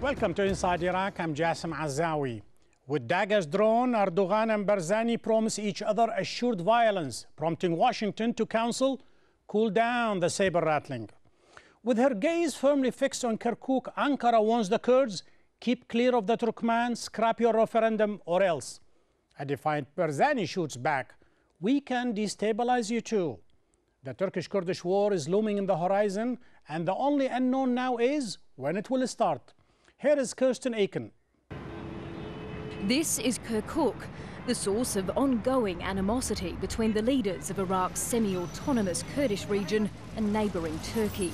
Welcome to Inside Iraq. I'm Jasim Al-Azzawi. With daggers drawn, Erdogan and Barzani promise each other assured violence, prompting Washington to counsel cool down the saber rattling. With her gaze firmly fixed on Kirkuk, Ankara warns the Kurds, keep clear of the Turkmen, scrap your referendum or else. A defiant Barzani shoots back, we can destabilize you too. The Turkish-Kurdish war is looming in the horizon, and the only unknown now is when it will start. Here is Kirsten Aiken. This is Kirkuk, the source of ongoing animosity between the leaders of Iraq's semi-autonomous Kurdish region and neighbouring Turkey.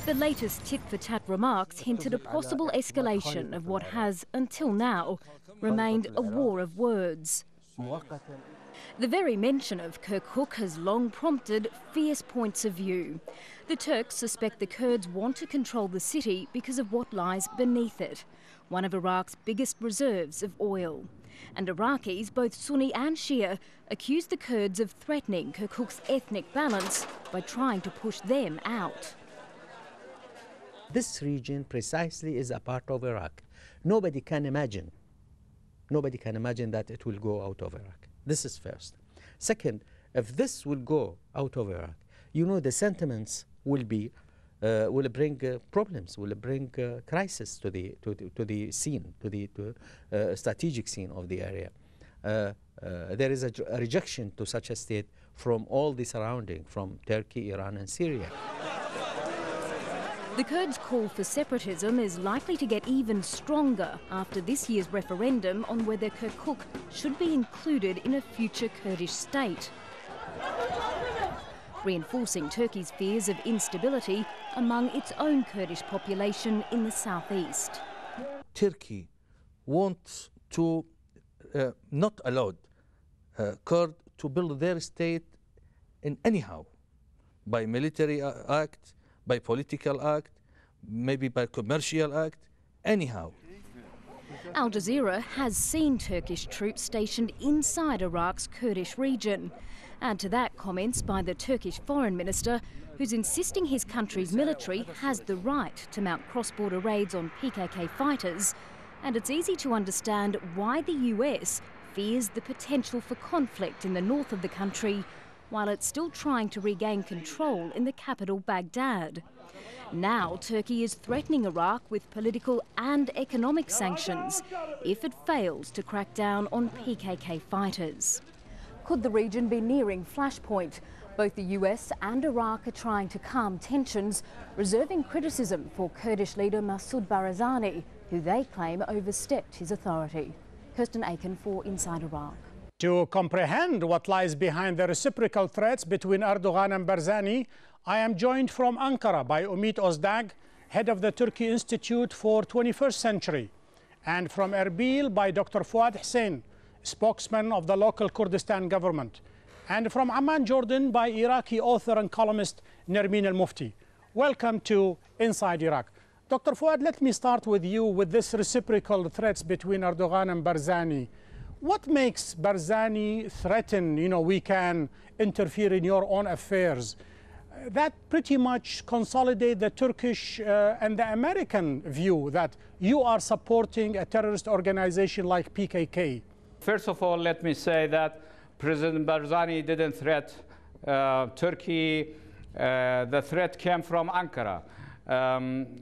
The latest tit-for-tat remarks hinted a possible escalation of what has, until now, remained a war of words. The very mention of Kirkuk has long prompted fierce points of view. The Turks suspect the Kurds want to control the city because of what lies beneath it, one of Iraq's biggest reserves of oil. And Iraqis, both Sunni and Shia, accuse the Kurds of threatening Kirkuk's ethnic balance by trying to push them out. This region precisely is a part of Iraq. Nobody can imagine that it will go out of Iraq. This is first. Second, if this will go out of Iraq, you know the sentiments will bring problems, will bring crisis to the scene, to the strategic scene of the area. There is a rejection to such a state from all the surrounding, from Turkey, Iran, and Syria. The Kurds' call for separatism is likely to get even stronger after this year's referendum on whether Kirkuk should be included in a future Kurdish state, reinforcing Turkey's fears of instability among its own Kurdish population in the southeast. Turkey wants to not allow Kurds to build their state in anyhow, by military act, by political act, maybe by commercial act, anyhow. Al Jazeera has seen Turkish troops stationed inside Iraq's Kurdish region. Add to that comments by the Turkish foreign minister, who's insisting his country's military has the right to mount cross-border raids on PKK fighters. And it's easy to understand why the US fears the potential for conflict in the north of the country, while it's still trying to regain control in the capital, Baghdad. Now, Turkey is threatening Iraq with political and economic sanctions if it fails to crack down on PKK fighters. Could the region be nearing flashpoint? Both the US and Iraq are trying to calm tensions, reserving criticism for Kurdish leader Masoud Barzani, who they claim overstepped his authority. Kirsten Aiken for Inside Iraq. To comprehend what lies behind the reciprocal threats between Erdogan and Barzani, I am joined from Ankara by Umit Ozdag, head of the Turkey Institute for 21st Century, and from Erbil by Dr. Fuad Hussein, spokesman of the local Kurdistan government, and from Amman, Jordan by Iraqi author and columnist Nermin Al-Mufti. Welcome to Inside Iraq. Dr. Fuad, let me start with you with this reciprocal threats between Erdogan and Barzani. What makes Barzani threaten, we can interfere in your own affairs? That pretty much consolidate the Turkish and the American view that you are supporting a terrorist organization like PKK. First of all, let me say that President Barzani didn't threat Turkey. The threat came from Ankara.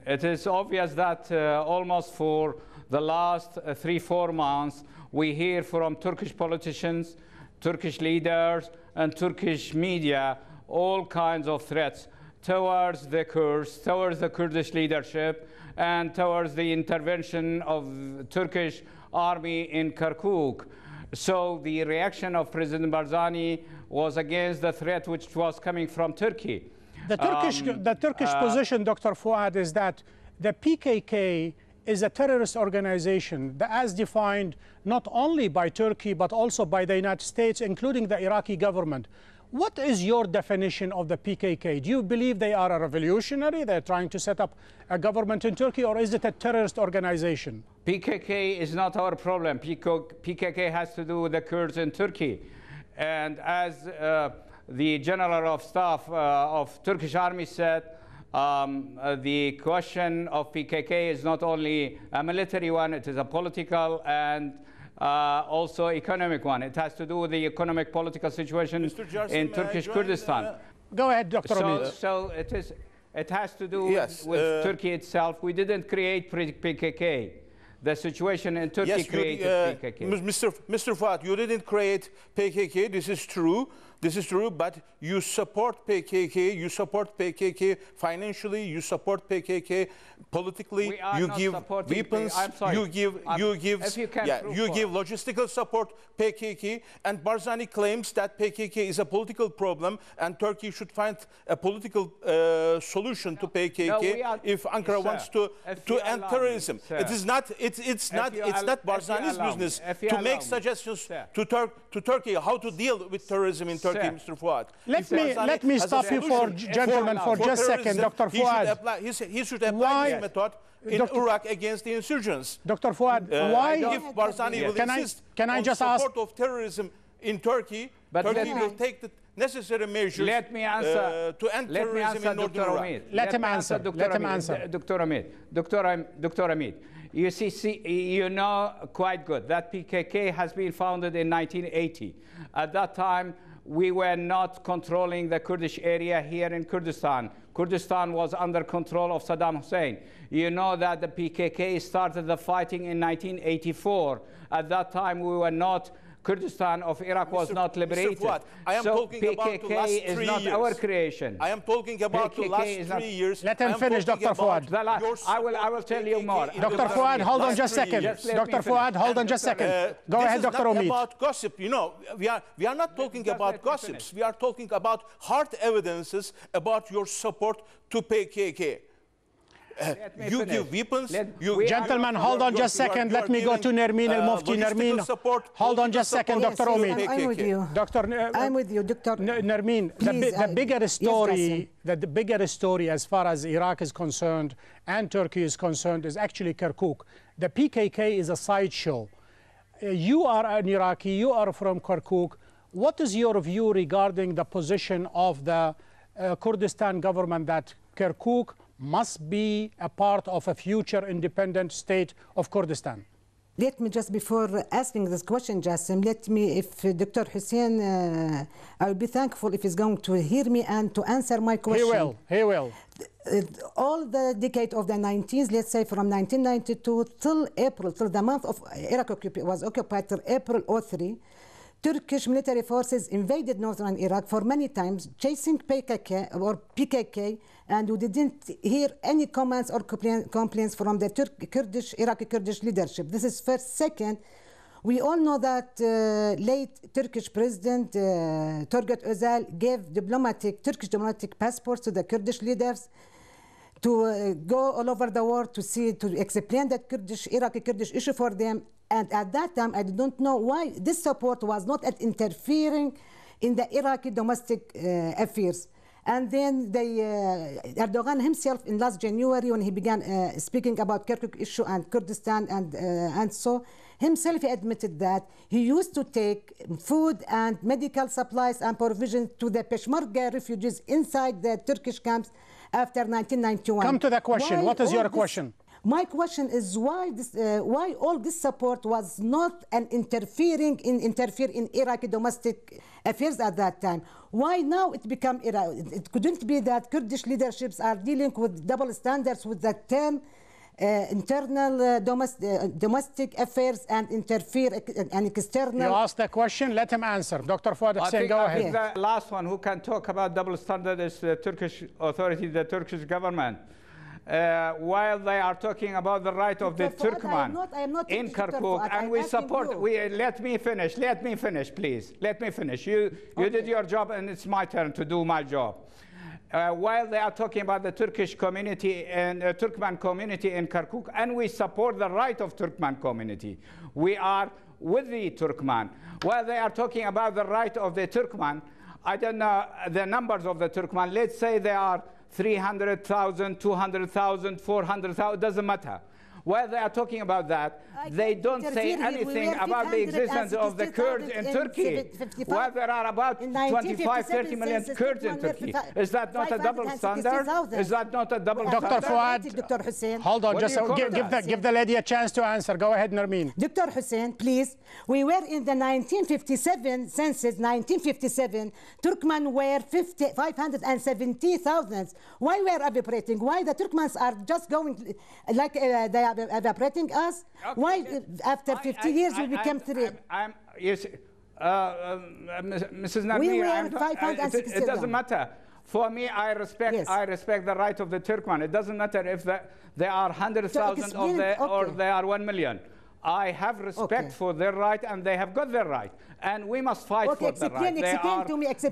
It is obvious that almost for the last 3-4 months, we hear from Turkish politicians, Turkish leaders, and Turkish media all kinds of threats towards the Kurds, towards the Kurdish leadership, and towards the intervention of the Turkish army in Kirkuk. So the reaction of President Barzani was against the threat which was coming from Turkey. The Turkish position, Dr. Fuad, is that the PKK is a terrorist organization as defined not only by Turkey but also by the United States, including the Iraqi government. What is your definition of the PKK? Do you believe they are a revolutionary, they're trying to set up a government in Turkey, or is it a terrorist organization? PKK is not our problem. PKK has to do with the Kurds in Turkey. And as the General of Staff of Turkish Army said, The question of PKK is not only a military one, it is a political and also economic one. It has to do with the economic political situation in Turkish Kurdistan. Go ahead, Dr. Omid. So it has to do with Turkey itself. We didn't create PKK. The situation in Turkey created PKK. Mr. Fuat, you didn't create PKK. This is true. This is true, but you support PKK. You support PKK financially. You support PKK politically. You give weapons. You give logistical support PKK. And Barzani claims that PKK is a political problem, and Turkey should find a political solution to PKK if Ankara wants to end terrorism. It is not. It's not Barzani's business to make suggestions to Turkey how to deal with terrorism in Turkey. Mr. Fuad. Let me stop you for gentlemen for just a second, Dr. Fuad. He should apply this method in Iraq against the insurgents. Dr. Fuad, why? If Barzani will insist on support of terrorism in Turkey, Turkey will take the necessary measures to end terrorism in northern Iraq. Let him answer. Let him answer. Dr. Hamid. You see, you know quite good that PKK has been founded in 1980. At that time, we were not controlling the Kurdish area here in Kurdistan. Kurdistan was under control of Saddam Hussein. You know that the PKK started the fighting in 1984. At that time, we were not, Kurdistan of Iraq was not liberated. Fuad, I am talking about the last 3 years. PKK is not our creation. I am talking about the last 3 years. Let him finish, Dr. Fuad. I will tell you more. Dr. Fuad, hold on just a second. Dr. Fuad, hold on just a second. Go ahead, Dr. Omid. This is not about gossip. You know, we are not talking about gossips. We are talking about hard evidences about your support to PKK. You give weapons. Gentlemen, hold on just a second. Let me go to Nermin al-Mufti. Nermin, hold on just a second, Dr. Omid. I'm with you. I'm with you, Dr. Nermin, the bigger story as far as Iraq is concerned and Turkey is concerned is actually Kirkuk. The PKK is a sideshow. You are an Iraqi. You are from Kirkuk. What is your view regarding the position of the Kurdistan government that Kirkuk must be a part of a future independent state of Kurdistan? Let me just, before asking this question, Jasim, let me, if Dr. Hussein, I will be thankful if he's going to hear me and to answer my question. He will. All the decade of the 90s, let's say from 1992 till April, till the month of Iraq was occupied till April 2003, Turkish military forces invaded northern Iraq for many times, chasing PKK, and we didn't hear any comments or complaints from the Iraqi Kurdish leadership. This is first. Second, we all know that late Turkish President Turgut Özal gave Turkish diplomatic passports to the Kurdish leaders to go all over the world to explain that Iraqi Kurdish issue for them. And at that time, I don't know why this support was not interfering in the Iraqi domestic affairs. And then Erdogan himself, in last January, when he began speaking about Kirkuk issue and Kurdistan and so, himself he admitted that he used to take food and medical supplies and provisions to the Peshmerga refugees inside the Turkish camps after 1991. Come to the question. What is your question? My question is why all this support was not interfere in Iraqi domestic affairs at that time? Why now it become Iraq? It couldn't be that Kurdish leaderships are dealing with double standards with the term internal domestic affairs and interfere and external. You asked the question, let him answer. Dr. Fuad Hussein, go ahead. The last one who can talk about double standard is the Turkish authority, the Turkish government. While they are talking about the right of the Turkmen in Kirkuk, and we support. Let me finish, please. Let me finish. You did your job, and it's my turn to do my job. While they are talking about the Turkish community and Turkmen community in Kirkuk, and we support the right of Turkmen community. We are with the Turkmen. While they are talking about the right of the Turkmen, I don't know the numbers of the Turkmen. Let's say they are 300,000, 200,000, 400,000, doesn't matter. While they are talking about that, they don't say anything about the existence of the Kurds in Turkey. While there are about 25, 30 million Kurds in Turkey. Is that not a double standard? Is that not a double standard? Dr. Fuad, Dr. Hussein. Hold on, just give the lady a chance to answer. Go ahead, Nermeen. Dr. Hussein, please. We were in the 1957 census, 1957, Turkmen were 570,000. Why we are evaporating? Why the Turkmens are just going like they are evaporating us? Okay. Why after 50 years we became three? Mrs. Nermeen, it doesn't matter. For me, I respect the right of the Turkmen. It doesn't matter if there are 100,000 or there are 1 million. I have respect for their right, and they have got their right, and we must fight for their right. They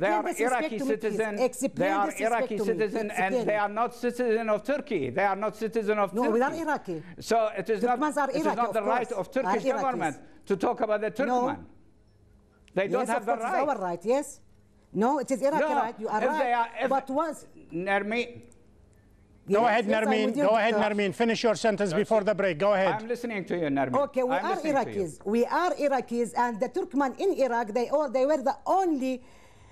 are Iraqi citizens. They are Iraqi citizens, and they are not citizens of Turkey. They are not citizens of Turkey. No, we are Iraqi. So it is not the right of Turkish government to talk about the Turkmen. No. They don't have the right. It's our right, yes. No, it is Iraqi right. You are right. But once. Go ahead, Nermeen. Go ahead, Nermeen. Finish your sentence before the break. Go ahead. I'm listening to you, Nermeen. Okay, we are Iraqis. We are Iraqis, and the Turkmen in Iraq, they were the only.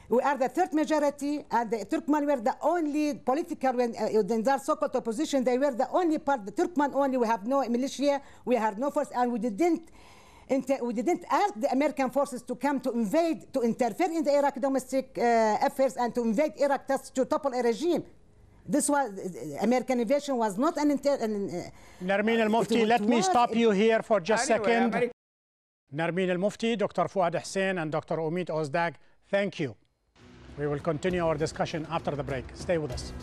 We are the third majority, and the Turkmen were the only political, in their so-called opposition, they were the only part, the Turkmen only. We have no militia, we have no force, and we didn't ask the American forces to come to invade, to interfere in the Iraq domestic affairs and to invade Iraq to topple a regime. This was, American invasion was not an Nermeen Al-Mufti, let me stop you here for just a second. Nermeen Al-Mufti, Dr. Fuad Hussein, and Dr. Omid Ozdag, thank you. We will continue our discussion after the break. Stay with us.